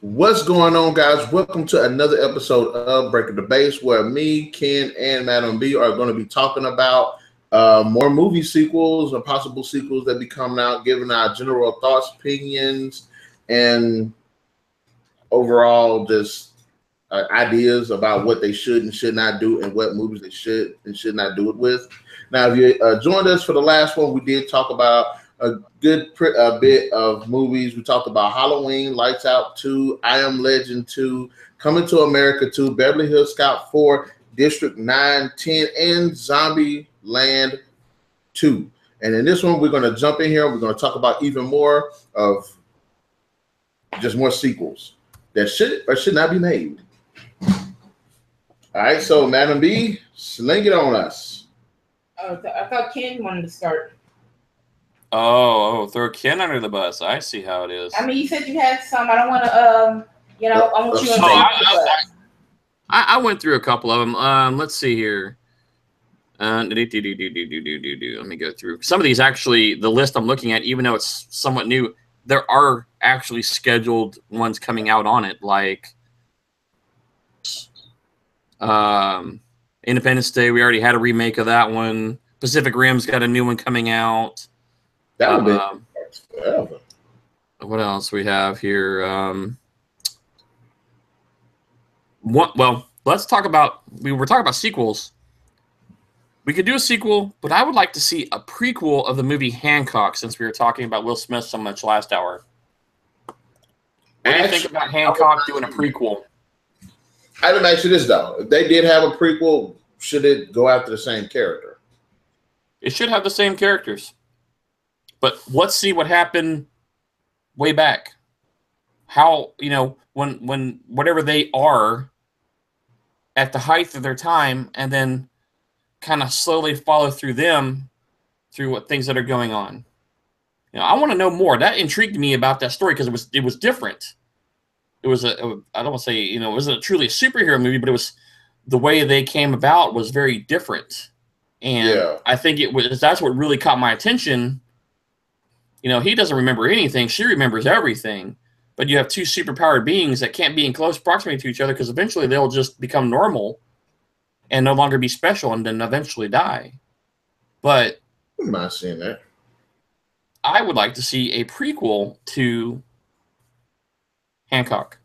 What's going on, guys? Welcome to another episode of Breaking the Base, where me, Ken, and MademB are going to be talking about more movie sequels or possible sequels that be coming out, giving our general thoughts, opinions, and overall just ideas about what they should and should not do and what movies they should and should not do it with. Now, if you joined us for the last one, we did talk about a good bit of movies. We talked about Halloween, Lights Out 2, I Am Legend 2, Coming to America 2, Beverly Hills Cop 4, District 9, 10, and Zombie Land 2. And in this one, we're going to jump in here. We're going to talk about even more of just more sequels that should or should not be made. All right, so MademB, sling it on us. Oh, I thought Ken wanted to start. Oh, throw Ken under the bus. I see how it is. I mean, you said you had some. I don't want to, I want you to I went through a couple of them. Let's see here. Let me go through some of these. Actually, the list I'm looking at, even though it's somewhat new, there are actually scheduled ones coming out on it, like Independence Day. We already had a remake of that one. Pacific Rim's got a new one coming out. That would be what else we have here? Well, let's talk about. We were talking about sequels. We could do a sequel, but I would like to see a prequel of the movie Hancock, since we were talking about Will Smith so much last hour. What do you think about Hancock doing a prequel? I would ask you this, though. If they did have a prequel, should it go after the same character? It should have the same characters. But let's see what happened way back. How, when whatever they are at the height of their time, and then kind of slowly follow through them through what things that are going on. I want to know more. That intrigued me about that story because it was different. It was I don't want to say, it wasn't truly a superhero movie, but it was the way they came about was very different. And I think that's what really caught my attention. He doesn't remember anything. She remembers everything. But you have two superpowered beings that can't be in close proximity to each other because eventually they'll just become normal and no longer be special and then eventually die. But I'm not seeing that. I would like to see a prequel to Hancock.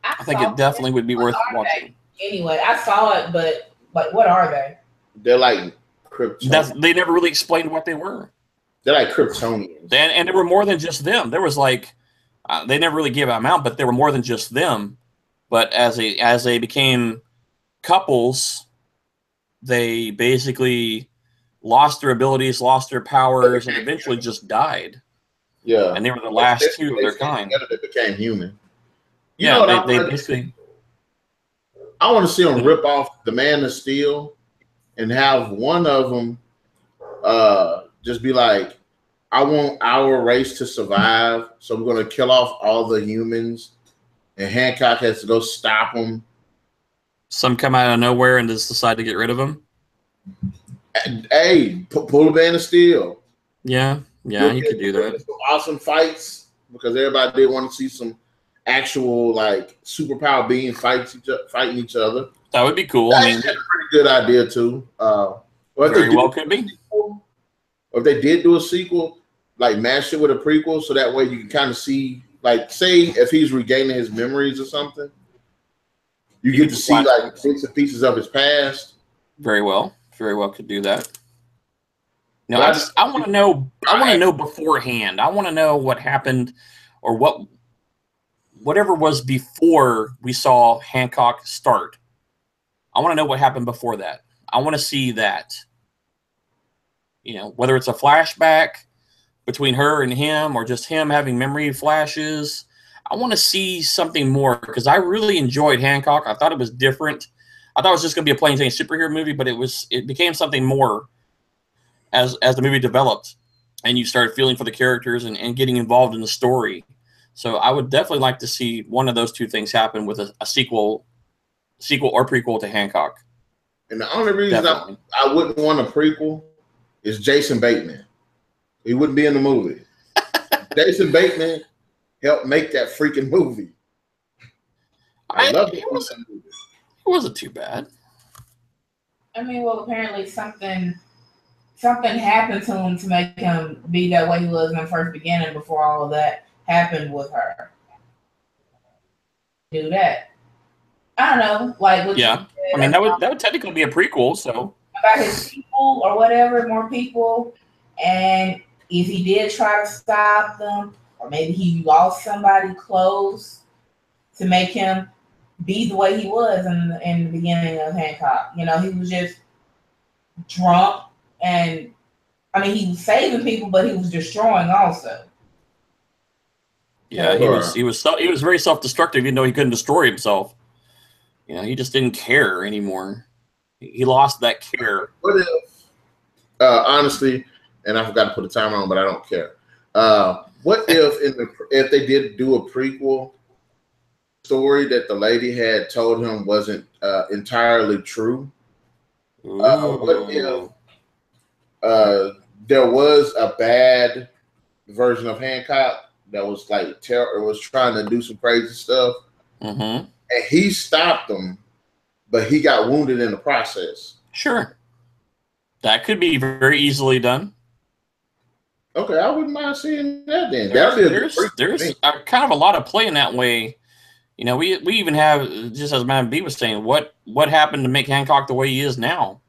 I think it definitely would be worth watching. Anyway, I saw it, but what are they? They're like Kryptonians. They never really explained what they were. They're like Kryptonians. And there were more than just them. There was like, they never really gave them out, but there were more than just them. But as they became couples, they basically lost their abilities, lost their powers, and eventually just died. Yeah. And they were the last two of their kind. They became human. They basically... I want to see them rip off the Man of Steel and have one of them just be like, I want our race to survive, so I'm going to kill off all the humans, and Hancock has to go stop them. Some come out of nowhere and just decide to get rid of them. Hey, pull a Man of Steel. Yeah, you could do that. Some awesome fights, because everybody did want to see some actual like superpower beings fighting each other. That would be cool. That's a pretty good idea too. Very well could be. Or if they did do a sequel, like mash it with a prequel, so that way you can kind of see, like, say if he's regaining his memories or something, you get to see like bits and pieces of his past. Very well could do that. No, I want to know. I want to know beforehand. I want to know what happened, or whatever was before we saw Hancock start. I want to know what happened before that. I want to see that. Whether it's a flashback between her and him or just him having memory flashes. I want to see something more because I really enjoyed Hancock. I thought it was different. I thought it was just going to be a plain Jane superhero movie, but it became something more as the movie developed and you started feeling for the characters and getting involved in the story. So I would definitely like to see one of those two things happen with a sequel or prequel to Hancock. And the only reason I wouldn't want a prequel is Jason Bateman. He wouldn't be in the movie. Jason Bateman helped make that freaking movie. I love it. It wasn't too bad. I mean, well, apparently something happened to him to make him be that way he was in the first beginning before all of that happened with her. Do that. I don't know. Like, yeah. I mean, that would technically be a prequel, so. About his people or whatever, more people. And if he did try to stop them, or maybe he lost somebody close to make him be the way he was in the beginning of Hancock. You know, he was just drunk, and I mean, he was saving people, but he was destroying also. Yeah, he was very self-destructive, even though he couldn't destroy himself. You know, he just didn't care anymore. He lost that care. What if, honestly, and I forgot to put a timer on, but I don't care. What if they did do a prequel story that the lady had told him wasn't entirely true? What if there was a bad version of Hancock that was like was trying to do some crazy stuff, and he stopped them, but he got wounded in the process? Sure, that could be very easily done. Okay, I wouldn't mind seeing that then. There's kind of a lot of play in that way. You know, we even have, just as MademB was saying, what happened to make Hancock the way he is now?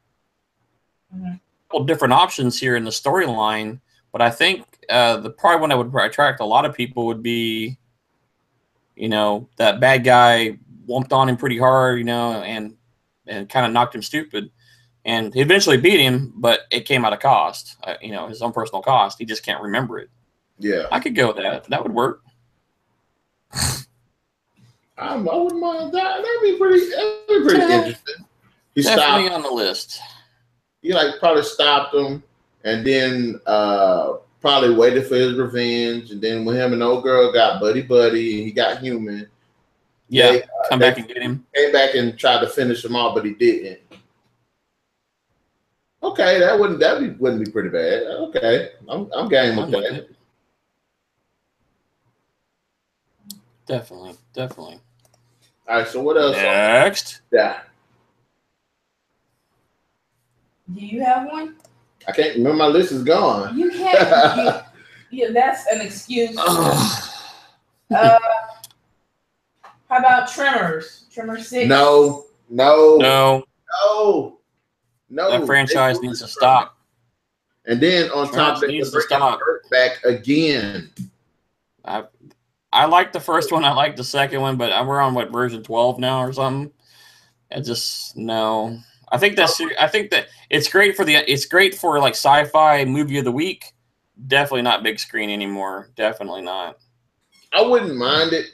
A couple different options here in the storyline, but I think the probably one that would attract a lot of people would be, you know, that bad guy whomped on him pretty hard, you know, and kind of knocked him stupid. And he eventually beat him, but it came at a cost, you know, his own personal cost. He just can't remember it. Yeah. I could go with that. That would work. I wouldn't mind that. That'd be pretty interesting. He definitely stopped on the list. He probably stopped him, and then probably waited for his revenge. And then when him and the old girl got buddy, and he got human. Yeah, come back and get him. Came back and tried to finish him off, but he didn't. Okay, that wouldn't be pretty bad. Okay, I'm game with that. Definitely. All right, so what else? Next. Yeah. Do you have one? I can't remember. My list is gone. You can't. Yeah, that's an excuse. How about Tremors? Tremors 6? No. That franchise needs to stop. And then on top of that, needs to stop. Back again. I like the first one. I like the second one, but we're on version 12 now or something. I just no. I think that it's great for like sci-fi movie of the week. Definitely not big screen anymore. Definitely not. I wouldn't mind it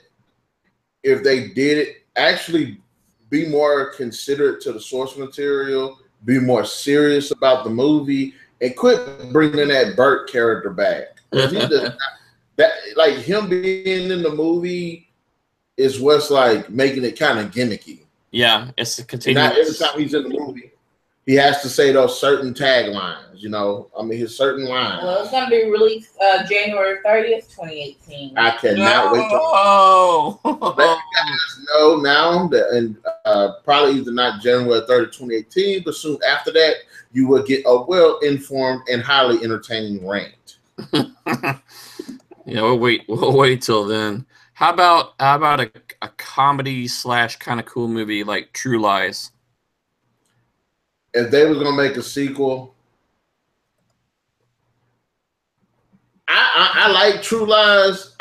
if they did it. Actually, be more considerate to the source material. Be more serious about the movie, and quit bringing that Bert character back. That like him being in the movie is what's like making it kind of gimmicky. Yeah, it's a continuous. Not every time he's in the movie, he has to say those certain taglines. You know, I mean his certain lines. Well, it's gonna be released January 30th, 2018. I cannot wait to let you guys know now that, and probably either not January 30th, 2018, but soon after that, you will get a well-informed and highly entertaining rant. Yeah, we'll wait till then. How about a comedy / kind of cool movie like True Lies? If they was gonna make a sequel, I like True Lies.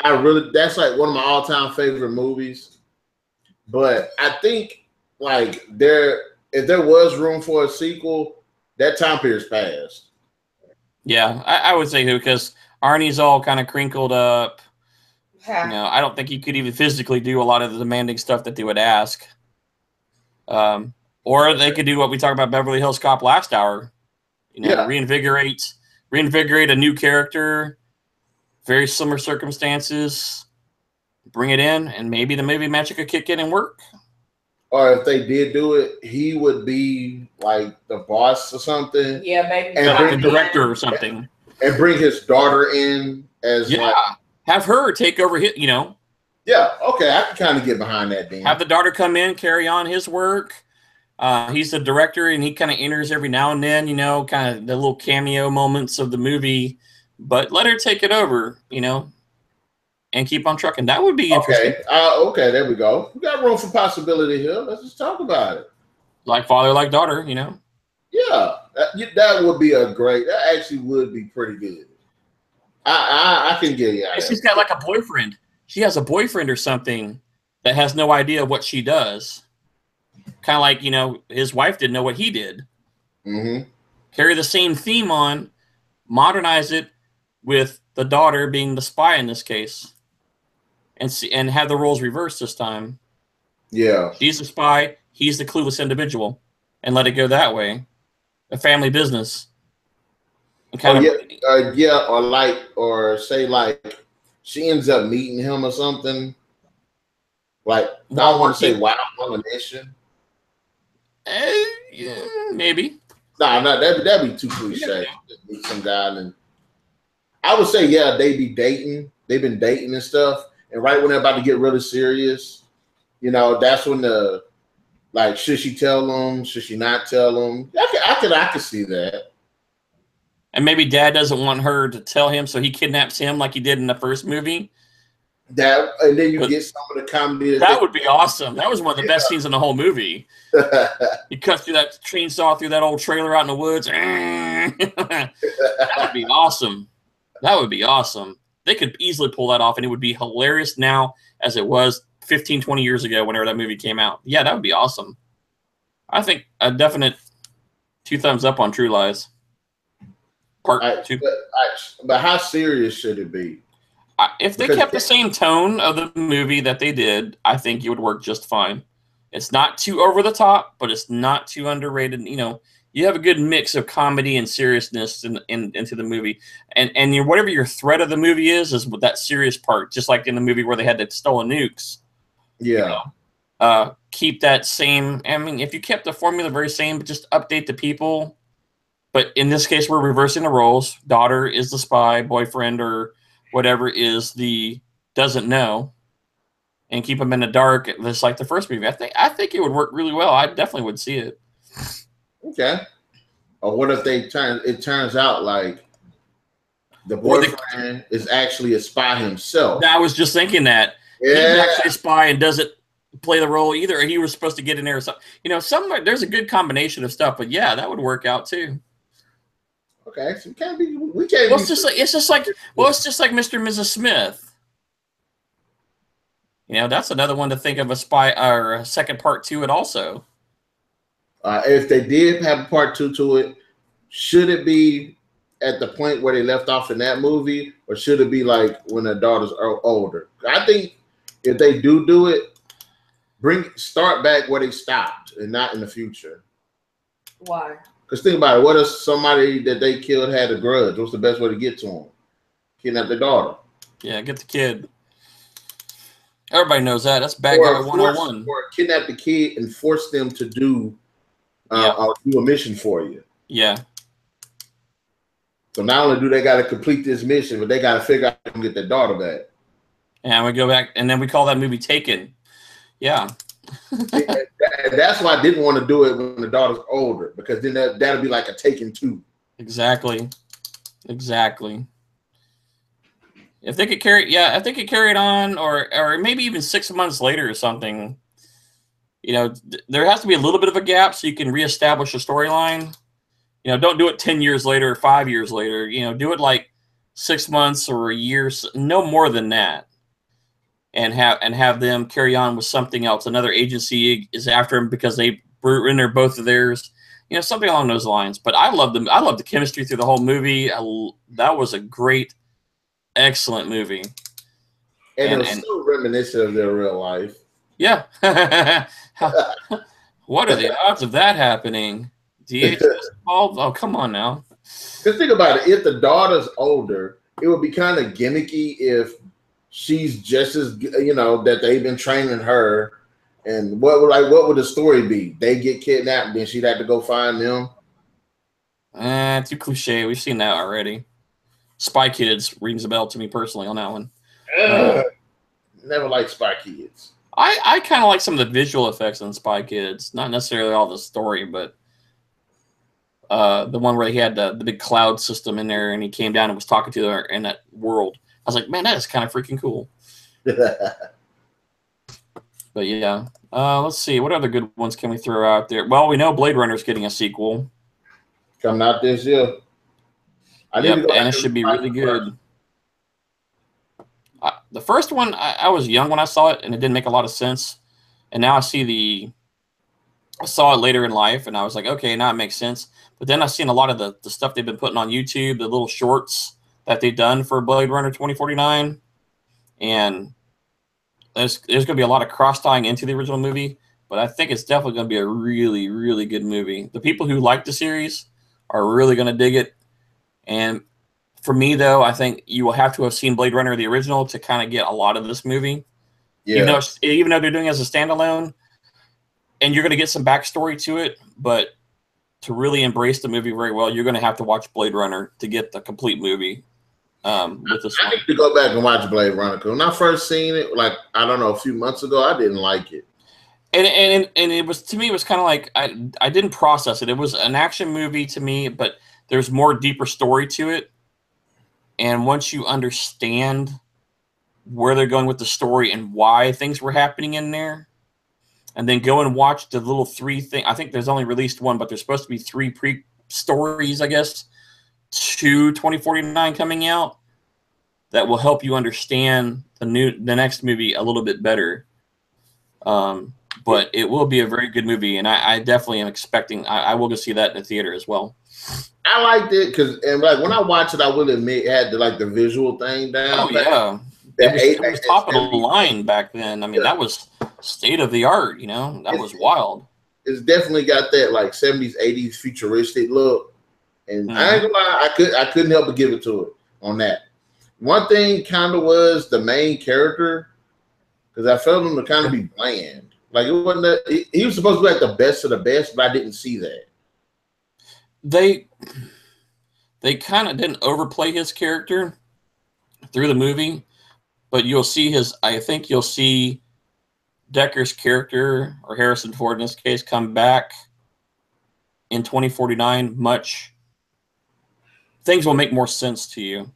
That's like one of my all-time favorite movies. But I think like if there was room for a sequel, that time period's passed. Yeah, I would say who, because Arnie's all kind of crinkled up. Yeah. You know, I don't think he could even physically do a lot of the demanding stuff that they would ask. Or they could do what we talked about Beverly Hills Cop last hour. You know, reinvigorate a new character, very similar circumstances, bring it in, and maybe the movie magic could kick in and work. Or if they did do it, he would be like the boss or something. Yeah, maybe like the director or something. And bring his daughter in as like Have her take over his, Yeah, okay, I can kind of get behind that then. Have the daughter come in, carry on his work. He's the director, and he kind of enters every now and then, kind of the little cameo moments of the movie. But let her take it over, and keep on trucking. That would be interesting. Okay, there we go. We got room for possibility here. Let's just talk about it. Like father, like daughter, Yeah, that would be that actually would be pretty good. I can get it. She's got like a boyfriend. She has a boyfriend or something that has no idea what she does. Kind of like, his wife didn't know what he did. Mm-hmm. Carry the same theme on, modernize it with the daughter being the spy in this case. And have the roles reversed this time. Yeah. She's the spy, he's the clueless individual. And let it go that way. A family business. Or say she ends up meeting him or something. Like, I don't want to say wild combination. Yeah, maybe. Nah, that'd be too cliche. Just meet some guy and I would say, they be dating. They've been dating and stuff. And right when they're about to get really serious, that's when should she tell him? Should she not tell him? I could see that. And maybe dad doesn't want her to tell him, so he kidnaps him like he did in the first movie. And then you get some of the comedy. That would be awesome. That was one of the best scenes in the whole movie. He cuts through that chainsaw through that old trailer out in the woods. That would be awesome. That would be awesome. They could easily pull that off, and it would be hilarious now as it was 15, 20 years ago whenever that movie came out. Yeah, that would be awesome. I think a definite 2 thumbs up on True Lies. Part 2. But how serious should it be? If they kept the same tone of the movie that they did, I think it would work just fine. It's not too over the top, but it's not too underrated. You have a good mix of comedy and seriousness into the movie, and whatever your threat of the movie is that serious part. Just like in the movie where they had the stolen nukes. Yeah. Keep that same. I mean, if you kept the formula very same, but just update the people. But in this case, we're reversing the roles. Daughter is the spy, boyfriend or whatever is the doesn't know, and keep them in the dark, just like the first movie. I think it would work really well. I definitely would see it. Okay. Or what if it turns out like the boyfriend is actually a spy himself? I was just thinking that. Yeah. He's actually a spy and doesn't play the role either. He was supposed to get in there or something. Somewhere there's a good combination of stuff, but yeah, that would work out too. Okay, so it's just like Mr. and Mrs. Smith. That's another one to think of a spy or a second part to it also. If they did have a part 2 to it, should it be at the point where they left off in that movie, or should it be like when the daughters are older? I think if they do it, start back where they stopped and not in the future. Why? Because think about it. What if somebody that they killed had a grudge? What's the best way to get to them? Kidnap their daughter. Yeah, get the kid. Everybody knows that. That's bad guy 101. Or kidnap the kid and force them to do a mission for you. Yeah. So not only do they got to complete this mission, but they got to figure out how to get their daughter back. And we go back, and then we call that movie Taken. Yeah. That's why I didn't want to do it when the daughter's older, because then that'll be like a Taken 2. Exactly. If they could carry it on, or maybe even 6 months later or something. There has to be a little bit of a gap so you can reestablish a storyline. Don't do it 10 years later or 5 years later. Do it like 6 months or a year, no more than that. And have them carry on with something else. Another agency is after them because they were in there, both of theirs. Something along those lines. But I love them. I love the chemistry through the whole movie. That was a great, excellent movie. And it was so reminiscent of their real life. Yeah. What are the odds of that happening? DHS involved? Oh, come on now. Because think about it. If the daughter's older, it would be kind of gimmicky if she's just as that they've been training her, and what would the story be? They get kidnapped, then she'd have to go find them. Too cliche. We've seen that already. Spy Kids rings a bell to me personally on that one. Never liked Spy Kids. I kind of like some of the visual effects on Spy Kids, not necessarily all the story, but the one where he had the big cloud system in there, and he came down and was talking to her in that world. I was like, man, that is kind of freaking cool. But yeah, let's see, what other good ones can we throw out there? Well, we know Blade Runner's getting a sequel coming out this year. And it should be really good. The first one, I was young when I saw it, and it didn't make a lot of sense. And now I saw it later in life, and I was like, okay, now it makes sense. But then I've seen a lot of the stuff they've been putting on YouTube, the little shorts that they've done for Blade Runner 2049. And there's going to be a lot of cross-tying into the original movie, but I think it's definitely going to be a really, really good movie. The people who like the series are really going to dig it. And for me, though, I think you will have to have seen Blade Runner, the original, to kind of get a lot of this movie. Yeah. Even though they're doing it as a standalone, and you're going to get some backstory to it, but to really embrace the movie very well, you're going to have to watch Blade Runner to get the complete movie. With this I need to go back and watch Blade Runner, because when I first seen it, like, I don't know, a few months ago, I didn't like it. And it was, to me, it was kind of like, I didn't process it. It was an action movie to me, but there's more deeper story to it. And once you understand where they're going with the story and why things were happening in there, and then go and watch the little 3 thing. I think there's only released 1, but there's supposed to be 3 pre-stories, I guess, to 2049 coming out, that will help you understand the next movie a little bit better. But it will be a very good movie, and I definitely am expecting. I will go see that in the theater as well. I liked it because, and like when I watched it, I will admit it had the visual thing down. Oh yeah, it was top of the line back then. I mean, that was state of the art. That was wild. It's definitely got that like 70s, 80s futuristic look, and I ain't gonna lie, I couldn't help but give it to it on that. One thing kind of was the main character, because I felt him to kind of be bland. Like it wasn't that he was supposed to be like the best of the best, but I didn't see that. They kind of didn't overplay his character through the movie, but I think you'll see Decker's character, or Harrison Ford in this case, come back in 2049. Things will make more sense to you.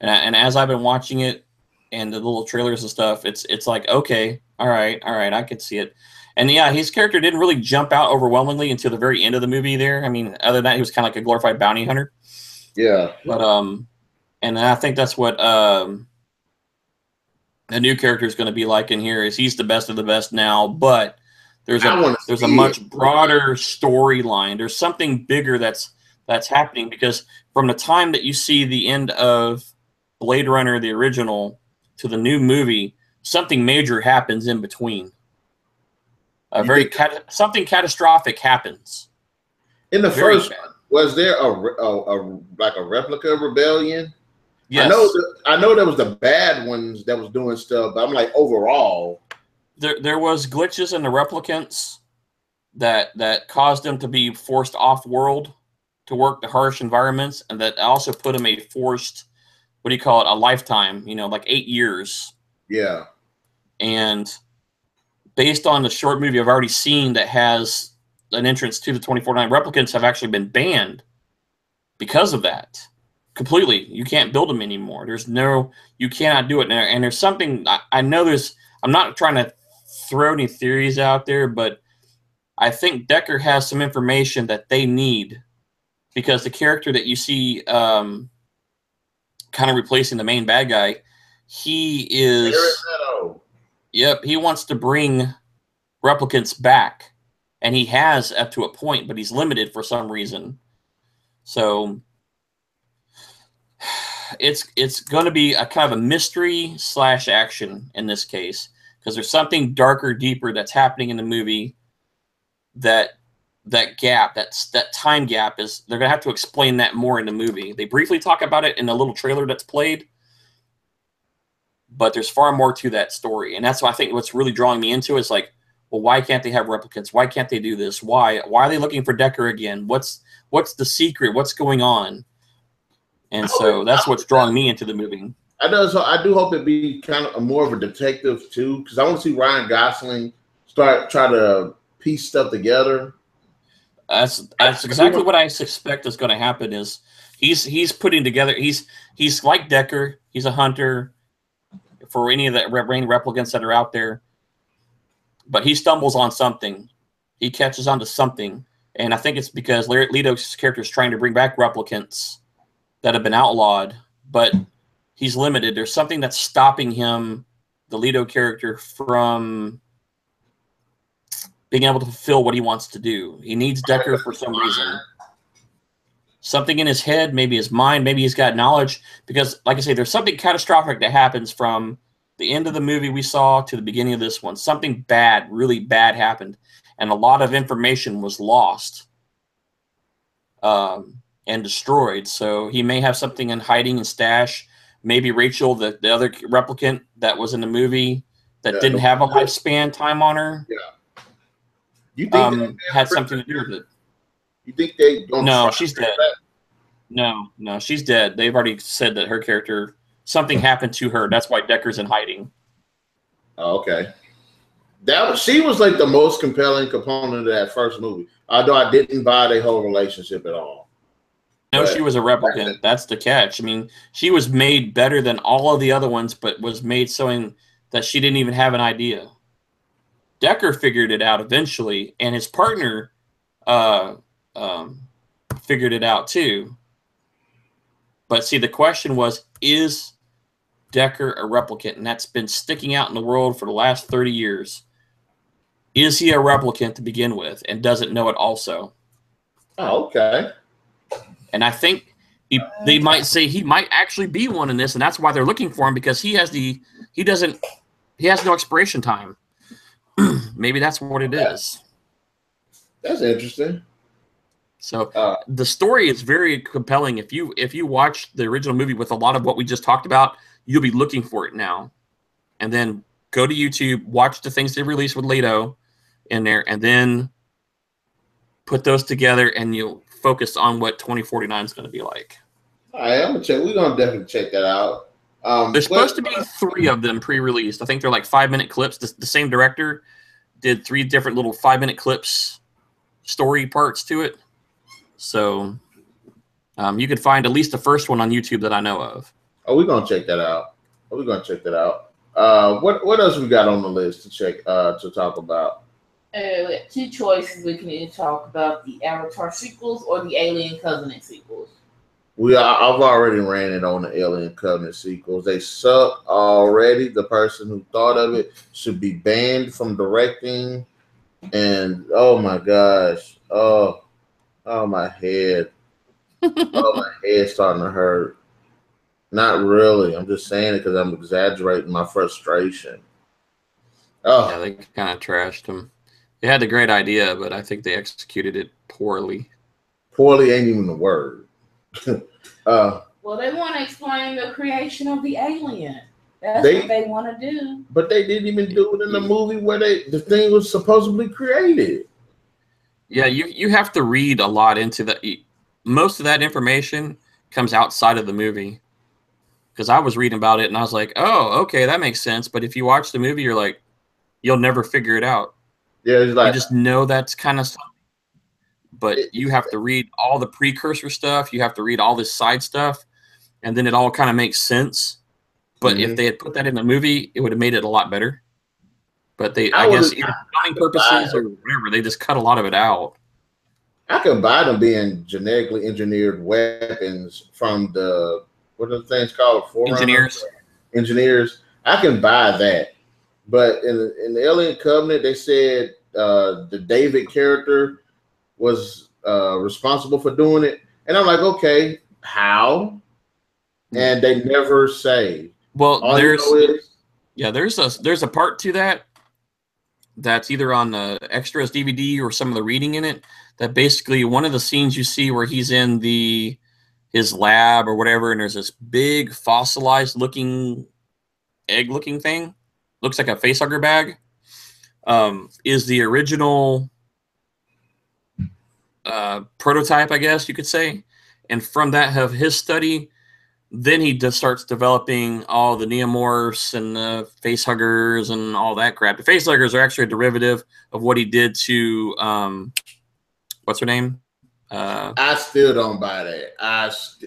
And as I've been watching it and the little trailers and stuff, it's like, okay, all right, I could see it. And yeah, his character didn't really jump out overwhelmingly until the very end of the movie there. I mean, other than that, he was kind of like a glorified bounty hunter. Yeah. But and I think that's what the new character is going to be like in here, is he's the best of the best now, but there's a much broader storyline. There's something bigger that's happening, because from the time that you see the end of Blade Runner, the original, to the new movie, something major happens in between. Something catastrophic happens. In the first one, was there a replica rebellion? Yes. I know there was the bad ones that was doing stuff, but I'm like, overall, there was glitches in the replicants that caused them to be forced off world to work the harsh environments, and that also put them a forced, what do you call it, a lifetime, like 8 years. Yeah. And based on the short movie I've already seen that has an entrance to the 2049, replicants have actually been banned because of that. Completely. You can't build them anymore. You cannot do it. And there's something, I know I'm not trying to throw any theories out there, but I think Decker has some information that they need, because the character that you see kind of replacing the main bad guy, he is... Yep, he wants to bring replicants back, and he has up to a point, but he's limited for some reason. So it's going to be a kind of a mystery / action in this case, because there's something darker, deeper that's happening in the movie. That gap, that time gap, is they're going to have to explain that more in the movie. They briefly talk about it in a little trailer that's played, but there's far more to that story. And that's why I think what's really drawing me into is like, well, why can't they have replicants? Why can't they do this? Why are they looking for Decker again? What's the secret? What's going on? And so that's what's drawing me into the movie. I do hope it be kind of a more of a detective too, because I want to see Ryan Gosling try to piece stuff together. That's exactly what I suspect is going to happen. Is he's putting together. He's like Decker. He's a hunter for any of the brain replicants that are out there. But he stumbles on something. He catches onto something, and I think it's because Leto's character is trying to bring back replicants that have been outlawed, but he's limited. There's something that's stopping him, the Leto character, from being able to fulfill what he wants to do. He needs Decker for some reason. Something in his head, maybe his mind, maybe he's got knowledge. Because, like I say, there's something catastrophic that happens from the end of the movie we saw to the beginning of this one. Something bad, really bad happened. And a lot of information was lost and destroyed. So he may have something in hiding and stash. Maybe Rachel, the other replicant that was in the movie that didn't have a lifespan time on her. Yeah. You think had something to do with it? You think they don't? No, she's dead. No, she's dead. They've already said that her character, something happened to her. That's why Decker's in hiding. Oh, okay. She was like the most compelling component of that first movie. Although I didn't buy their whole relationship at all. No, she was a replicant. That's the catch. I mean, she was made better than all of the other ones, but was made so that she didn't even have an idea. Decker figured it out eventually, and his partner figured it out too. But see, the question was, is Decker a replicant? And that's been sticking out in the world for the last 30 years. Is he a replicant to begin with, and doesn't know it also? Oh, okay. And I think they might say he might actually be one in this, and that's why they're looking for him, because he has no expiration time. Maybe that's what it is. That's interesting. So the story is very compelling. If you watch the original movie with a lot of what we just talked about, you'll be looking for it now. And then go to YouTube, watch the things they released with Leto in there, and then put those together, and you'll focus on what 2049 is going to be like. All right, I'm gonna check. We're gonna definitely check that out. There's supposed to be 3 of them pre-released. I think they're like 5-minute clips. The same director did 3 different little 5-minute clips, story parts to it. So you could find at least the first one on YouTube that I know of. Oh, we're gonna check that out. What else we got on the list to check to talk about? We have 2 choices. We can either talk about the Avatar sequels or the Alien Covenant sequels. I've already ran it on the Alien Covenant sequels. They suck already. The person who thought of it should be banned from directing. And oh my gosh, oh my head, my head's starting to hurt. Not really. I'm just saying it because I'm exaggerating my frustration. Oh yeah, they kind of trashed him. They had the great idea, but I think they executed it poorly. Poorly ain't even the word. Well, they want to explain the creation of the alien. That's what they want to do. But they didn't even do it in the movie where the thing was supposedly created. Yeah, you have to read a lot into that. Most of that information comes outside of the movie. Because I was reading about it and I was like, oh, okay, that makes sense. But if you watch the movie, you're like, you'll never figure it out. Yeah, it's like, you just know that's kind of something. But you have to read all the precursor stuff. You have to read all this side stuff. And then it all kind of makes sense. But if they had put that in the movie, it would have made it a lot better. But I guess either filming purposes or whatever, they just cut a lot of it out. I can buy them being genetically engineered weapons from what are the things called? Engineers. I can buy that. But in the Alien Covenant, they said the David character was responsible for doing it. And I'm like, okay, how? And they never say. Well, there's a part to that that's either on the extras DVD or some of the reading in it, that basically one of the scenes you see where he's in his lab or whatever, and there's this big fossilized looking egg looking thing, looks like a facehugger bag, is the original prototype, I guess you could say. And from that, of his study, then he just starts developing all the neomorphs and the face huggers and all that crap. The face huggers are actually a derivative of what he did to what's her name? I still don't buy that.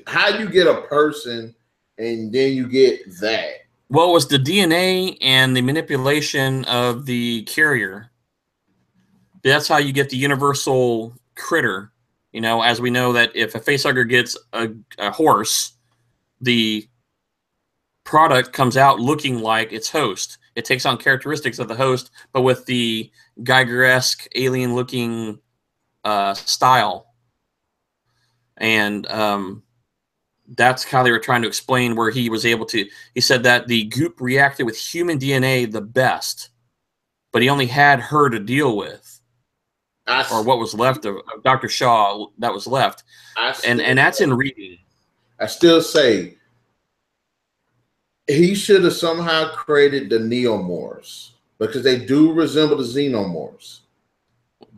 How you get a person and then you get that? Well, it was the DNA and the manipulation of the carrier. That's how you get the universal critter. You know, as we know that if a facehugger gets a horse, the product comes out looking like its host. It takes on characteristics of the host, but with the Geiger-esque alien-looking style. And that's how they were trying to explain where he was able to. He said that the goop reacted with human DNA the best, but he only had her to deal with. Or what was left of Dr. Shaw that was left. And that's in reading. I still say he should have somehow created the neomorphs because they do resemble the xenomorphs.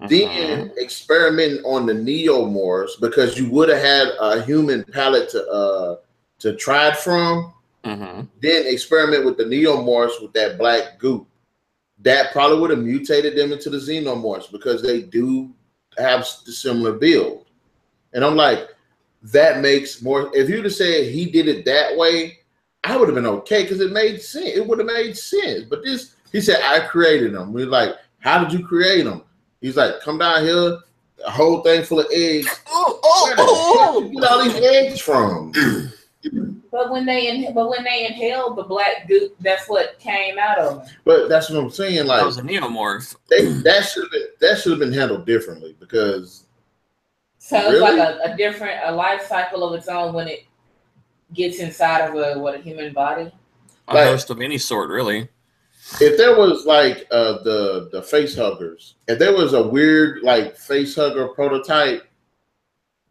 Then experiment on the neomorphs because you would have had a human palate to try it from. Then experiment with the neomorphs with that black goop. That probably would have mutated them into the xenomorphs because they do have the similar build. And I'm like, that makes more. If you'd have said he did it that way, I would have been okay because it made sense. It would have made sense. But this, he said, I created them. We're like, how did you create them? He's like, come down here, a whole thing full of eggs. Where did you get all these eggs from? But when they inhaled the black goop, that's what came out of them. But that's what I'm saying. Like, that was a neomorph. That should have been handled differently because. So it's like a life cycle of its own when it gets inside of a human body. A host of any sort, really. If there was like the face huggers, if there was a weird like face hugger prototype.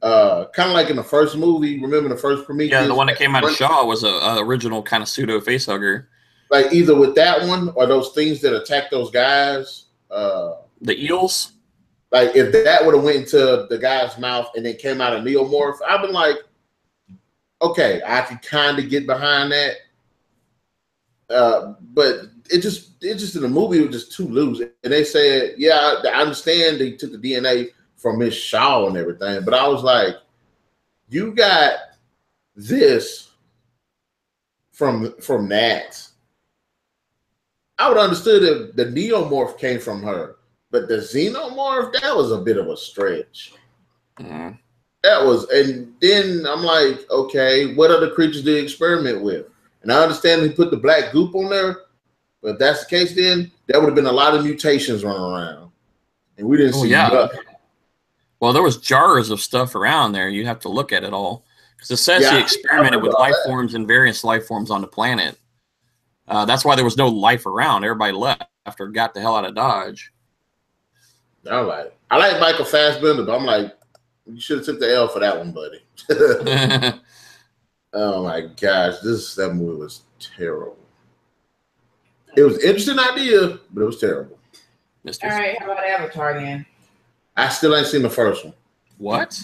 Kind of like in the first movie. Remember the first Prometheus? Yeah, the one that came out of Shaw was a original kind of pseudo facehugger. Like either with that one or those things that attack those guys. The eels. Like if that would have went into the guy's mouth and then came out a neomorph, I've been like, okay, I could kind of get behind that. But it just in the movie it was just too loose. And they said, yeah, I understand they took the DNA from Miss Shaw and everything, but I was like, you got this from that. I would have understood if the neomorph came from her, but the xenomorph, that was a bit of a stretch. That was, and then I'm like, okay, what other creatures do you experiment with? And I understand they put the black goop on there, but if that's the case, then there would have been a lot of mutations running around, and we didn't see nothing. Well, there was jars of stuff around there. You have to look at it all. Because it says he experimented with life forms and various life forms on the planet. That's why there was no life around. Everybody left or got the hell out of Dodge. I like Michael Fassbender, but I'm like, you should have took the L for that one, buddy. Oh my gosh, that movie was terrible. It was an interesting idea, but it was terrible. All right, how about Avatar then? I still ain't seen the first one. What?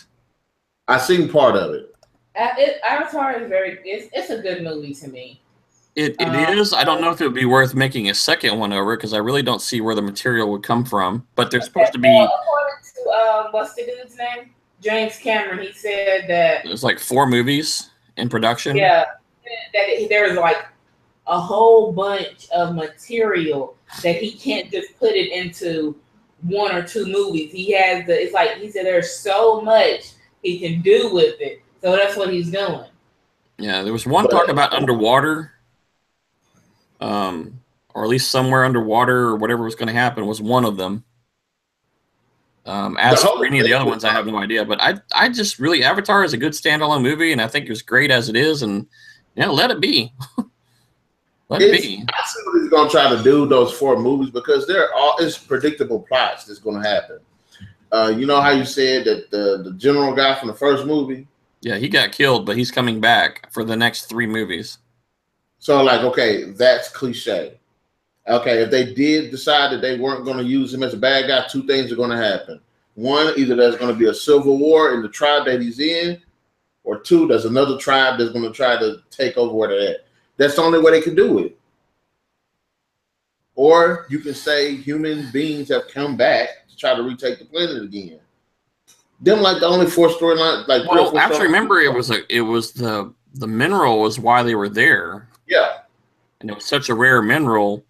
I seen part of it. Avatar is it's a good movie to me. It is. I don't know if it would be worth making a second one over because I really don't see where the material would come from. But there's supposed to be. According to what's the dude's name? James Cameron. He said that there's like 4 movies in production. Yeah, that there's like a whole bunch of material that he can't just put it into 1 or 2 movies. He has it's like he said there's so much he can do with it. So that's what he's doing. Yeah, there was one talk about underwater. Or at least somewhere underwater or whatever was going to happen was one of them. As for any of the other ones, I have no idea. But I just really, Avatar is a good standalone movie, and I think it's great as it is. And let it be. Let it be. I see what he's going to try to do, those 4 movies, because it's predictable plots that's going to happen. You know how you said that the general guy from the first movie? Yeah, he got killed, but he's coming back for the next 3 movies. So, like, okay, that's cliche. Okay, if they did decide that they weren't going to use him as a bad guy, 2 things are going to happen. One, either there's going to be a civil war in the tribe that he's in, or two, there's another tribe that's going to try to take over where they're at. That's the only way they can do it. Or you can say human beings have come back to try to retake the planet again. Them like the only four storyline. Like, well, actually, remember it was the mineral was why they were there. Yeah, and it was such a rare mineral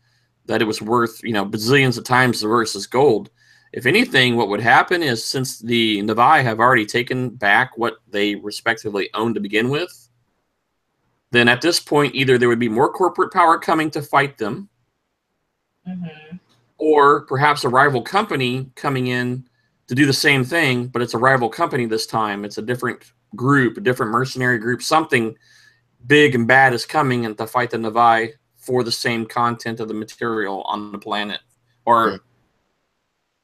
that it was worth bazillions of times the worth as gold. If anything, what would happen is since the Na'vi have already taken back what they respectively owned to begin with, then at this point either there would be more corporate power coming to fight them, or perhaps a rival company coming in to do the same thing, but it's a rival company this time. It's a different group, a different mercenary group. Something big and bad is coming and to fight the Na'vi for the same content of the material on the planet. Or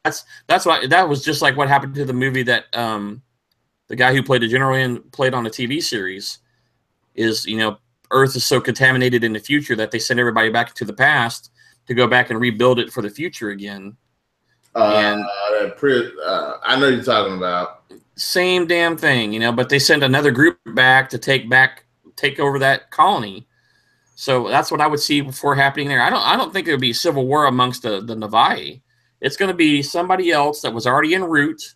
that's why that was just like what happened to the movie that the guy who played the general in played on a TV series. Is Earth is so contaminated in the future that they send everybody back into the past to go back and rebuild it for the future again. I know you're talking about. Same damn thing, but they send another group back to take over that colony. So that's what I would see before happening there. I don't think there would be a civil war amongst the Na'vi. It's going to be somebody else that was already en route,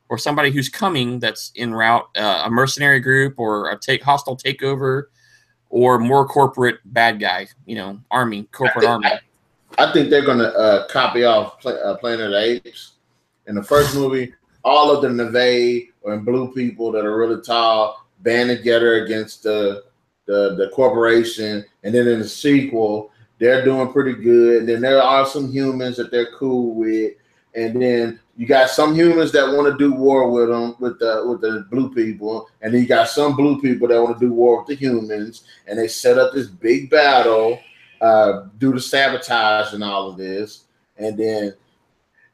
or somebody who's coming that's en route, a mercenary group or a hostile takeover, or more corporate bad guy, army, corporate army. I think they're going to copy off Planet of the Apes. In the first movie, all of the Na'vi and blue people that are really tall band together against the corporation, and then in the sequel, they're doing pretty good. And then there are some humans that they're cool with, and then you got some humans that want to do war with them, with the blue people, and then you got some blue people that want to do war with the humans, and they set up this big battle. Do the sabotage and all of this, and then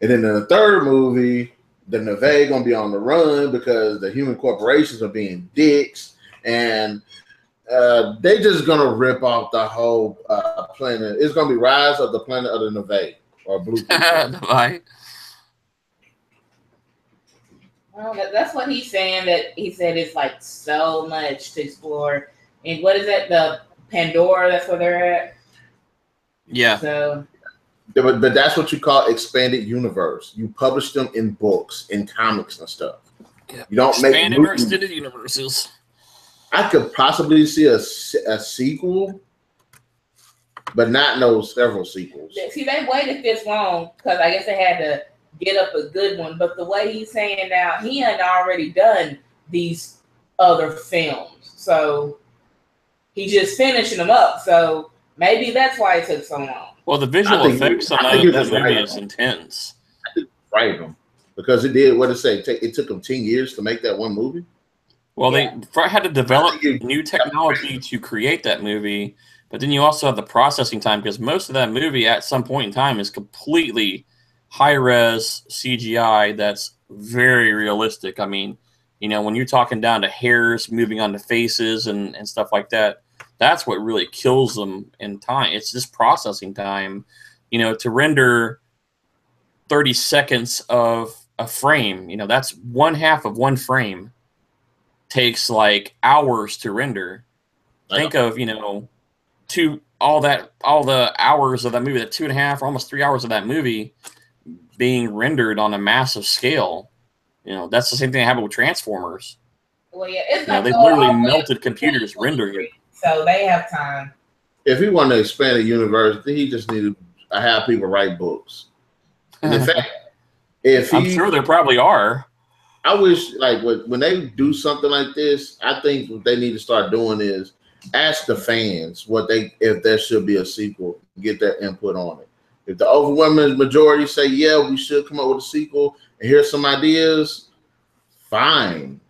in the third movie, the Na'vi gonna be on the run because the human corporations are being dicks, and they just gonna rip off the whole planet. It's gonna be Rise of the Planet of the Na'vi or blue people. Na'vi. Well, that's what he's saying. That he said it's like so much to explore. And what is that? The Pandora? That's where they're at. Yeah. So, but that's what you call expanded universe. You publish them in books, in comics and stuff. Yeah. You don't expanded or extended universes. I could possibly see a sequel, but not no several sequels. See, they waited this long because I guess they had to get up a good one. But the way he's saying now, he had already done these other films, so he's just finishing them up. So maybe that's why it took so long. Well, the visual effects on that movie is intense. I think right them because it did what it say. It took them 10 years to make that one movie. Well, they had to develop new technology to create that movie, but then you also have the processing time because most of that movie at some point in time is completely high-res CGI that's very realistic. I mean, when you're talking down to hairs moving on the faces and stuff like that, that's what really kills them in time. It's just processing time. To render 30 seconds of a frame, that's one half of one frame. Takes like hours to render. Think of all the hours of that movie, that 2.5 or almost 3 hours of that movie being rendered on a massive scale. That's the same thing that happened with Transformers. Well, yeah, it's not. They literally melted computers rendering it. So they have time. If he wanted to expand the universe, he just needed to have people write books. And in fact, I'm sure there probably are. I wish, like, when they do something like this, I think what they need to start doing is ask the fans if there should be a sequel, get their input on it. If the overwhelming majority say, yeah, we should come up with a sequel, and here's some ideas, fine.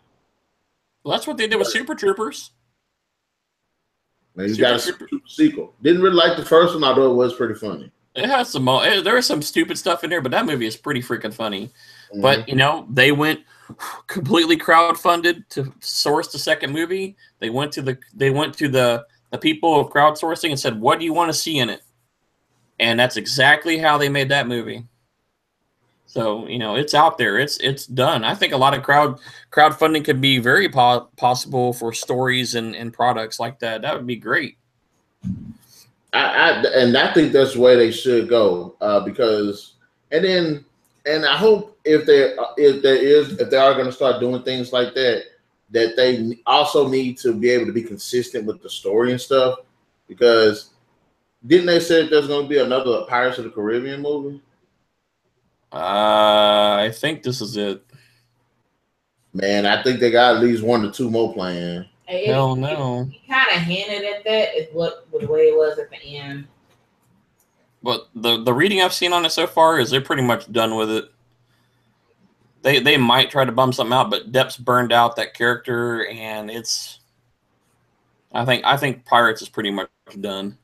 Well, that's what they did with Super Troopers. Now you got a sequel. Didn't really like the first one, although it was pretty funny. It has there is some stupid stuff in there, but that movie is pretty freaking funny. Mm-hmm. But they went completely crowdfunded to source the second movie. They went to the people of crowdsourcing and said, "What do you want to see in it?" And that's exactly how they made that movie. So, you know, it's out there. It's done. I think a lot of crowdfunding could be very possible for stories and products like that. That would be great. And I think that's the way they should go, because and I hope if they are going to start doing things like that, that they also need to be able to be consistent with the story and stuff, because didn't they say that there's going to be another Pirates of the Caribbean movie? I think this is it. Man, I think they got at least 1 or 2 more planned. Hell no. He kind of hinted at that. Is what the way it was at the end. But the reading I've seen on it so far is they're pretty much done with it. They might try to bum something out, but Depp's burned out that character, and it's. I think Pirates is pretty much done.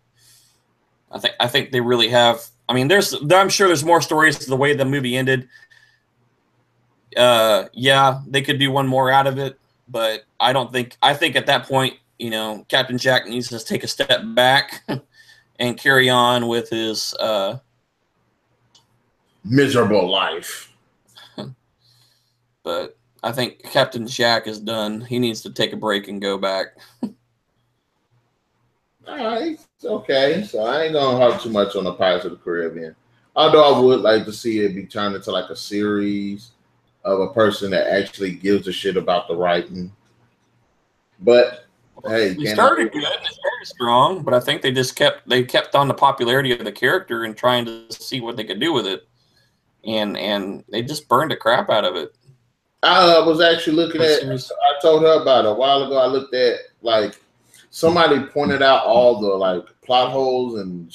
I think they really have. I mean, I'm sure there's more stories to the way the movie ended. Yeah, they could do one more out of it, but I think at that point, you know, Captain Jack needs to take a step back and carry on with his miserable life. But I think Captain Jack is done. He needs to take a break and go back. All right, okay. So I ain't gonna harp too much on the Pirates of the Caribbean. Although I would like to see it be turned into like a series of a person that actually gives a shit about the writing. But hey, they started good and it's very strong, but I think they kept on the popularity of the character and trying to see what they could do with it, and they just burned the crap out of it. I was actually looking at. I told her about it a while ago. I looked at like somebody pointed out all the like plot holes and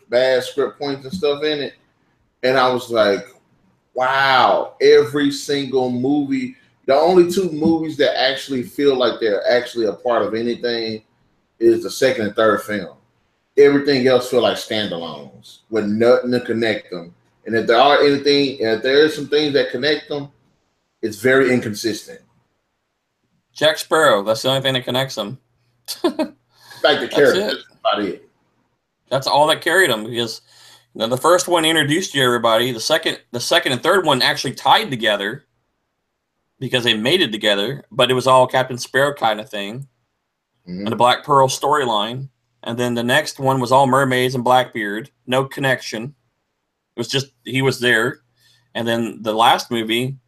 bad script points and stuff in it, and I was like, wow, every single movie. The only 2 movies that actually feel like they're actually a part of anything is the second and third film. Everything else feel like standalones with nothing to connect them. And if there is some things that connect them, it's very inconsistent. Jack Sparrow, that's the only thing that connects them. Like the character, that's about it. That's all that carried them, because you know, the first one introduced you to everybody. The second and third one actually tied together because they made it together, but it was all Captain Sparrow kind of thing, and the Black Pearl storyline. And then the next one was all mermaids and Blackbeard, no connection. It was just he was there. And then the last movie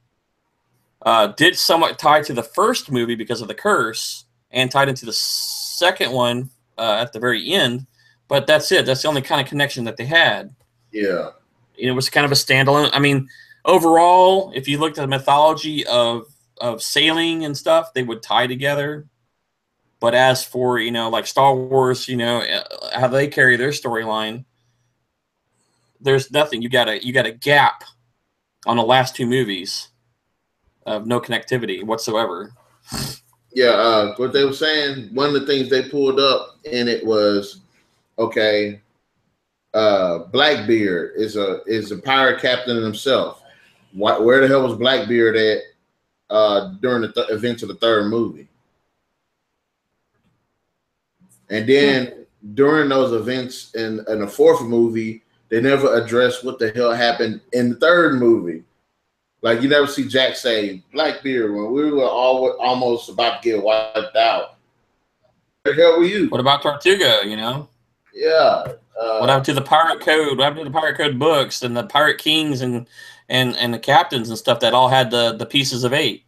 did somewhat tie to the first movie because of the curse, and tied into the second one at the very end. But that's it. That's the only kind of connection that they had. Yeah. It was kind of a standalone. I mean, overall, if you looked at the mythology of sailing and stuff, they would tie together. But as for, you know, like Star Wars, you know, how they carry their storyline, there's nothing. You got a gap on the last 2 movies of no connectivity whatsoever. Yeah, what they were saying, one of the things they pulled up in it was, okay, Blackbeard is a pirate captain himself. Where the hell was Blackbeard at during the events of the third movie? And then during those events in the fourth movie, they never addressed what the hell happened in the third movie. Like, you never see Jack say, Blackbeard, when we were almost about to get wiped out. Where the hell were you? What about Tortuga, you know? Yeah. What happened to the Pirate Code? What happened to the Pirate Code books and the Pirate Kings and the captains and stuff that all had the pieces of 8?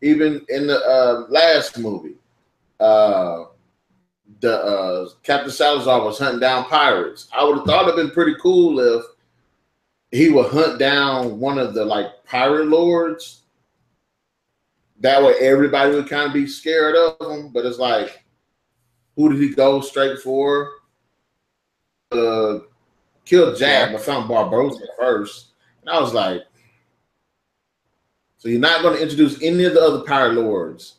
Even in the last movie, Captain Salazar was hunting down pirates. I would have thought it'd been pretty cool if he would hunt down one of the like pirate lords. That way everybody would kind of be scared of him. But it's like, who did he go straight for? Killed Jack, but found Barbossa first. And I was like, so you're not going to introduce any of the other pirate lords?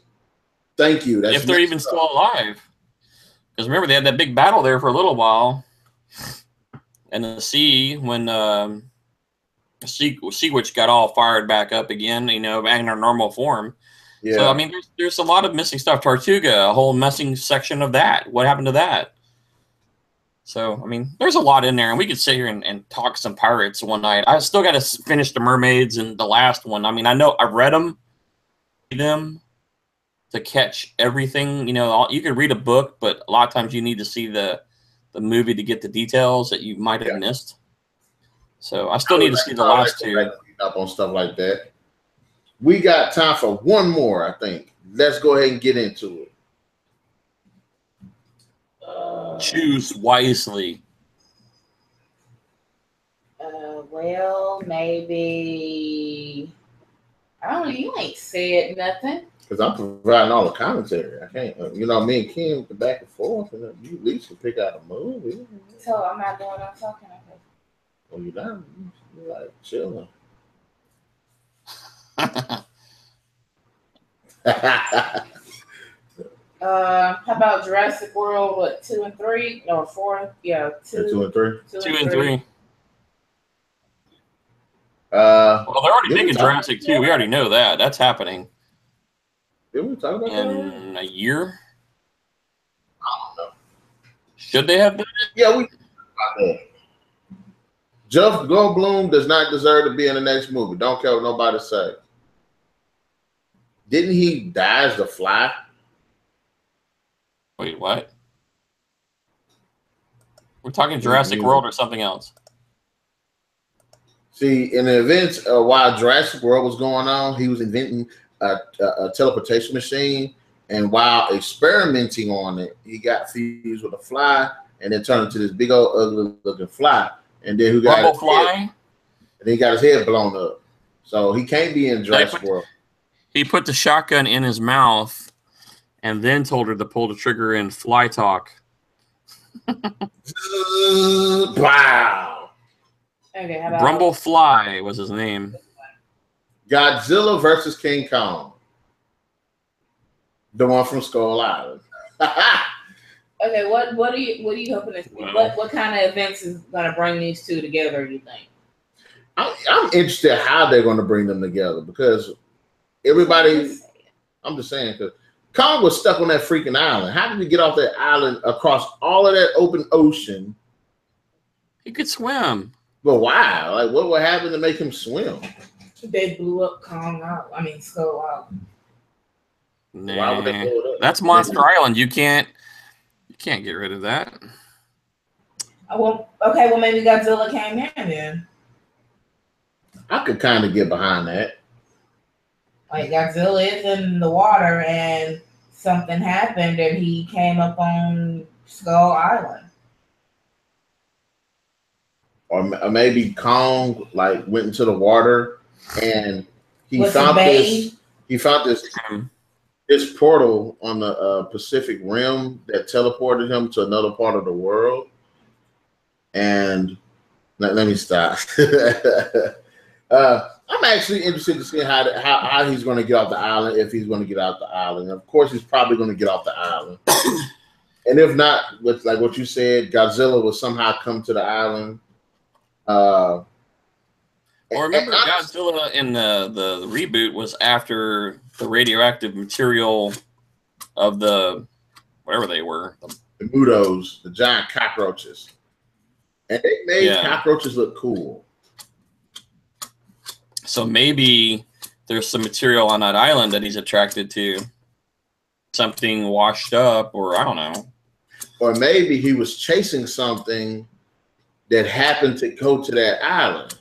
Thank you. That's if they're even still alive. Because remember, they had that big battle there for a little while. And the sea, when Sea Witch got all fired back up again, you know, back in her normal form. Yeah. So, I mean, there's a lot of missing stuff. Tortuga, a whole missing section of that. What happened to that? So, I mean, there's a lot in there, and we could sit here and talk some pirates one night. I still got to finish the mermaids and the last one. I mean, I know I've read them to catch everything. You know, you can read a book, but a lot of times you need to see the movie to get the details that you might have missed. So I still need to see the last two. Up on stuff like that. We got time for one more, I think. Let's go ahead and get into it. Choose wisely. Well, maybe I don't know. You ain't said nothing. Because I'm providing all the commentary. I can't, you know, me and Ken the back and forth, and you at least can pick out a movie. So I'm not doing. I'm talking. Well, you're not. You're like chilling. How about Jurassic World? What, 2 and 3 or 4? Yeah, 2 and 3. 2 and 3. Well, they're already making Jurassic 2. We already know that. That's happening. Did we talk about that in a year? I don't know. Should they have done it? Yeah, we talked about that. Jeff Goldblum does not deserve to be in the next movie. Don't care what nobody say. Didn't he die as the Fly? Wait, what? We're talking Jurassic World or something else? See, in the events while Jurassic World was going on, he was inventing a teleportation machine, and while experimenting on it, he got fused with a fly, and then turned into this big old ugly looking fly. And then who got fly? And then he got his head blown up. So he can't be in Jurassic World. He put the shotgun in his mouth and then told her to pull the trigger in Fly Talk. Wow. Okay, how about Brumble Fly was his name. Godzilla versus King Kong. The one from Skull Island. Okay, what are you hoping to see? What kind of events is gonna bring these two together, you think? I'm interested how they're gonna bring them together, because everybody, I'm just saying, because Kong was stuck on that freaking island. How did he get off that island across all of that open ocean? He could swim. But why? Like, what would happen to make him swim? They blew up Kong out. I mean, Skull Island. Nah, why would they blow it up? That's Monster Island. You can't get rid of that. Well, maybe Godzilla came in then. I could kind of get behind that. Like, Godzilla is in the water and something happened and he came up on Skull Island. Or maybe Kong like went into the water and he found this portal on the Pacific Rim that teleported him to another part of the world. And let me stop. I'm actually interested to see how he's going to get off the island, if he's going to get off the island. Of course, he's probably going to get off the island. And if not, with like what you said, Godzilla will somehow come to the island. Well, remember, Godzilla in the reboot was after the radioactive material of the whatever they were, the Mudos, the giant cockroaches, and they made cockroaches look cool. So maybe there's some material on that island that he's attracted to, something washed up, or I don't know. Or maybe he was chasing something that happened to go to that island.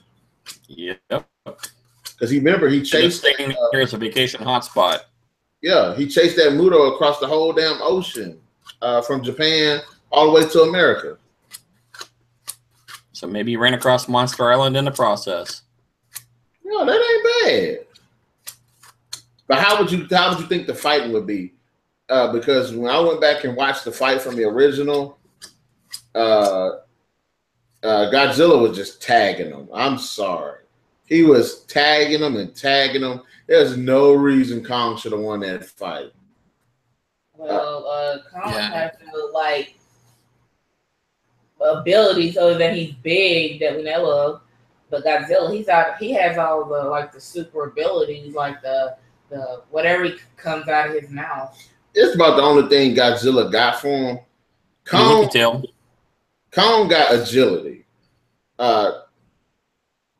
Yep. Because he chased thing here as a vacation hotspot. Yeah, he chased that Mudo across the whole damn ocean, from Japan all the way to America. So maybe he ran across Monster Island in the process. No, that ain't bad. But how would you think the fighting would be? Because when I went back and watched the fight from the original, Godzilla was just tagging him. I'm sorry. He was tagging him and tagging him. There's no reason Kong should have won that fight. Well, Kong has to like abilities other than he's big that we know of. But Godzilla, he has all the like the super abilities, like the whatever comes out of his mouth. It's about the only thing Godzilla got for him. Kong, Kong got agility.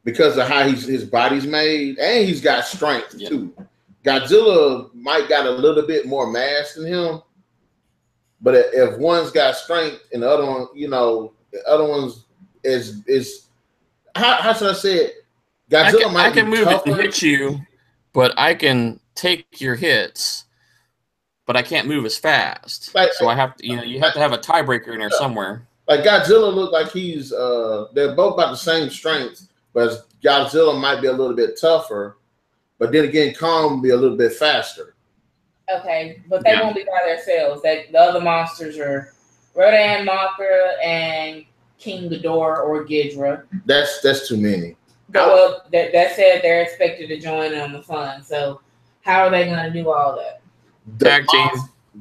Because of how his body's made, and he's got strength too. Godzilla might got a little bit more mass than him, but if one's got strength and the other one, the other one's is how should I say it? Godzilla I can move it and hit you, but I can take your hits, but I can't move as fast. So I have to, you have to have a tiebreaker in there somewhere. Like Godzilla look like he's they're both about the same strength. But Godzilla might be a little bit tougher, but then again, Kong will be a little bit faster. Okay, but they won't be by themselves. The other monsters are Rodan, Mothra, and King Ghidorah or Ghidra. That's too many. Well, that said, they're expected to join on the fun. So how are they going to do all that?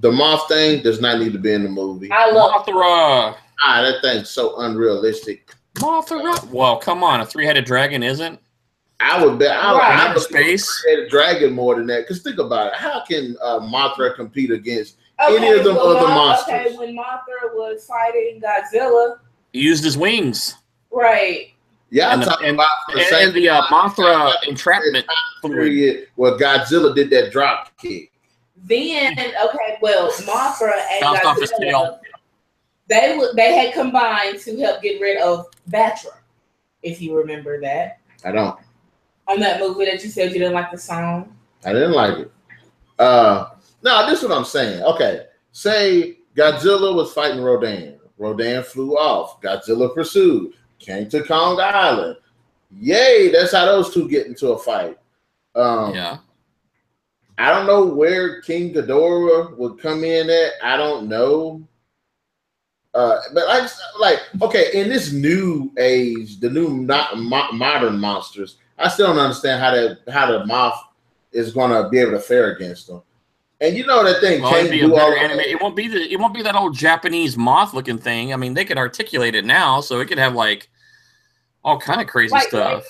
The moth thing does not need to be in the movie. I love Mothra. That thing's so unrealistic. Mothra. Well, come on, a three-headed dragon isn't. I would bet. I would space. A dragon more than that. Because think about it. How can Mothra compete against any of them other monsters? Okay, when Mothra was fighting Godzilla, he used his wings. Right. Yeah, and the Mothra entrapment period where Godzilla did that drop kick. Then Mothra and Godzilla, they had combined to help get rid of Batra, if you remember that. I don't. On that movie that you said you didn't like the song. I didn't like it. No, this is what I'm saying. Okay, say Godzilla was fighting Rodan. Rodan flew off. Godzilla pursued. Came to Kong Island. Yay! That's how those two get into a fight. I don't know where King Ghidorah would come in at. I don't know. But okay, in this new age, the new modern monsters, I still don't understand how the moth is going to be able to fare against them. And that thing can't do all anime. It won't be that old Japanese moth looking thing. I mean, they could articulate it now, so it could have all kind of crazy stuff.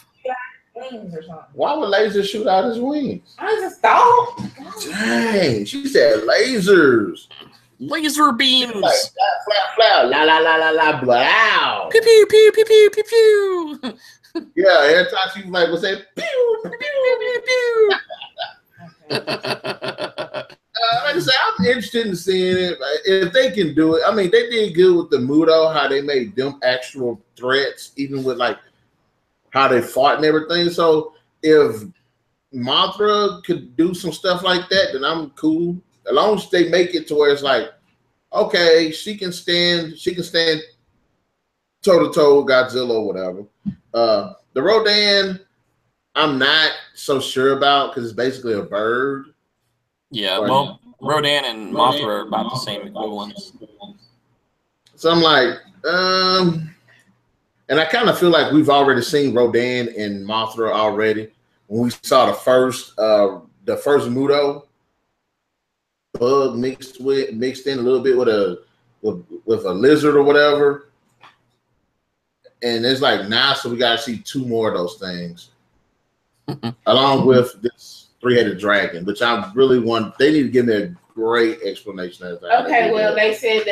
Wings or something. Why would Laser shoot out his wings? I just thought. Dang, she said lasers. Laser beams. Like, flat, la la la la la, blow. Pew pew pew pew pew pew pew. Yeah, every time she would say pew pew pew pew. Like I said, I'm interested in seeing it. If they can do it, I mean, they did good with the Muto, how they made them actual threats, even with how they fought and everything. So if Mothra could do some stuff like that, then I'm cool. As long as they make it to where it's okay, she can stand toe to toe with Godzilla or whatever. The Rodan, I'm not so sure about because it's basically a bird. Yeah, well, Rodan and Mothra are about the same equivalents. So I'm and I kind of feel like we've already seen Rodan and Mothra already when we saw the first Muto bug mixed in a little bit with a lizard or whatever. And it's now, so we gotta see two more of those things. Along with this three-headed dragon, which I really want. They need to give me a great explanation of that. Okay, well, they said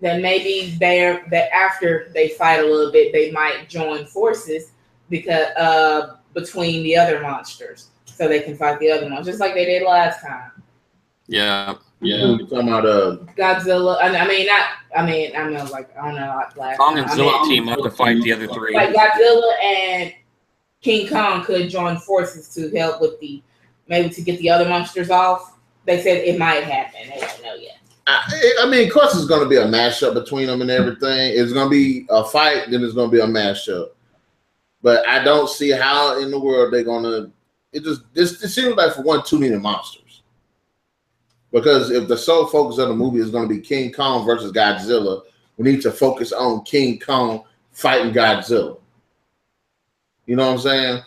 that maybe that after they fight a little bit, they might join forces because between the other monsters, so they can fight the other ones, just like they did last time. Yeah. You're talking about Godzilla. I don't know, last Kong and Zilla team up to fight the other three. Like Godzilla and King Kong could join forces to help with maybe to get the other monsters off. They said it might happen. They don't know yet. I mean, of course, it's going to be a mashup between them and everything. It's going to be a fight, then it's going to be a mashup. But I don't see how in the world they're going to. It seems like for one, too many monsters. Because if the sole focus of the movie is going to be King Kong versus Godzilla, we need to focus on King Kong fighting Godzilla. You know what I'm saying?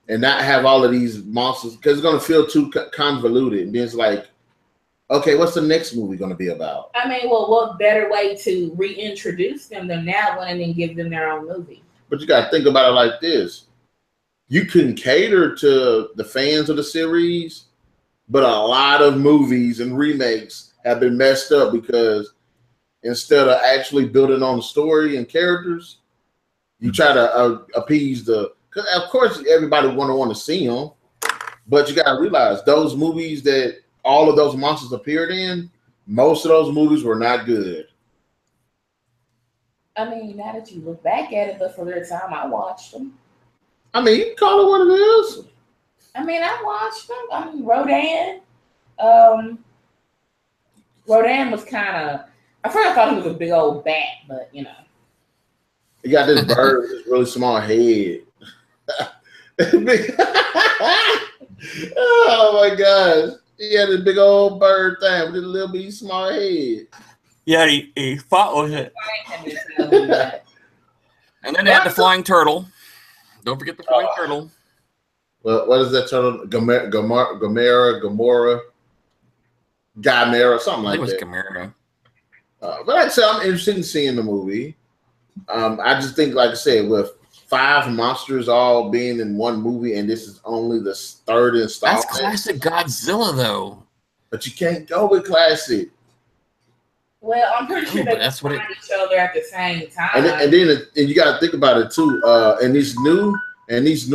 And not have all of these monsters, because it's going to feel too convoluted. And then it's okay, what's the next movie going to be about? I mean, well, what better way to reintroduce them than now and then give them their own movie? But you got to think about it like this. You can cater to the fans of the series, but a lot of movies and remakes have been messed up because instead of actually building on the story and characters. You try to appease the, because of course everybody want to see them, but you got to realize those movies that all of those monsters appeared in, most of those movies were not good. I mean, now that you look back at it, but for the time I watched them. I mean, you can call it what it is. I mean, I watched them. I mean, Rodan. Rodan was kind of. At first, I thought he was a big old bat, but you know. He got this bird with this really small head. Oh my gosh. He had this big old bird thing with a little bitty small head. Yeah, he fought with it. And then they had the flying turtle. Don't forget the flying turtle. Well, what is that turtle? Gamera, something like that. I think it was Gamera. But like I said, I'm interested in seeing the movie. I just think, like I said, with 5 monsters all being in one movie, and this is only the 3rd installment. That's classic Godzilla, though. But you can't go with classic. Well, I'm pretty sure they find each other at the same time. And then you got to think about it too. In these new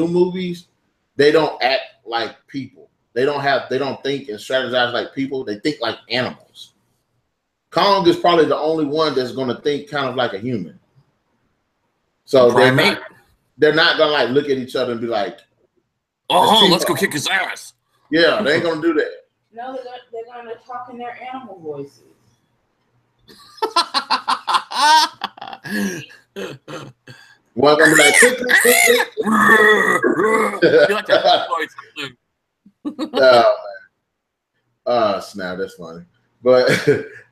movies, they don't act like people. They don't think and strategize like people. They think like animals. Kong is probably the only one that's going to think kind of like a human. So they're not gonna like look at each other and be like, "Oh, let's go kick his ass." Yeah, they ain't gonna do that. No, they're gonna talk in their animal voices. One gonna be like, snap, that's funny. But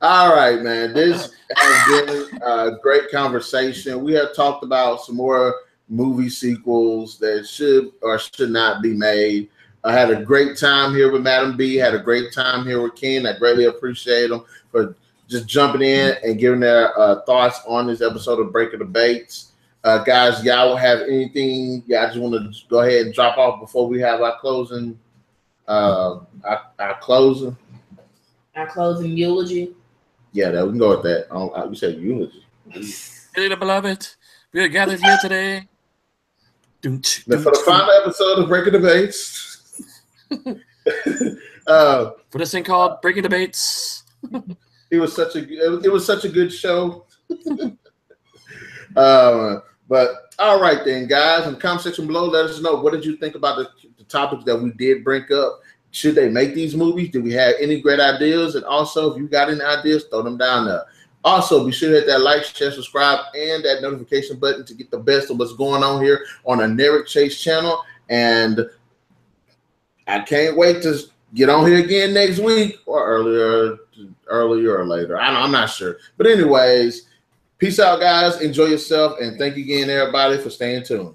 all right, man. This has been a great conversation. We have talked about some more movie sequels that should or should not be made. I had a great time here with MademB. Had a great time here with Ken. I greatly appreciate them for just jumping in and giving their thoughts on this episode of Breaking the Baits. Guys, y'all have anything y'all just want to go ahead and drop off before we have our closing? Our closing eulogy. Yeah, we can go with that. You said eulogy. Dearly beloved, we are gathered here today. For the final episode of Breaking the Baits. For this thing called Breaking the Baits. It was such a good show. But all right then, guys, in the comment section below, let us know what did you think about the topics that we did bring up. Should they make these movies? Do we have any great ideas? And also, if you got any ideas, throw them down there. Also, be sure to hit that like, share, subscribe, and that notification button to get the best of what's going on here on the Narik Chase channel. And I can't wait to get on here again next week or earlier or later. I'm not sure. But anyways, peace out, guys. Enjoy yourself. And thank you again, everybody, for staying tuned.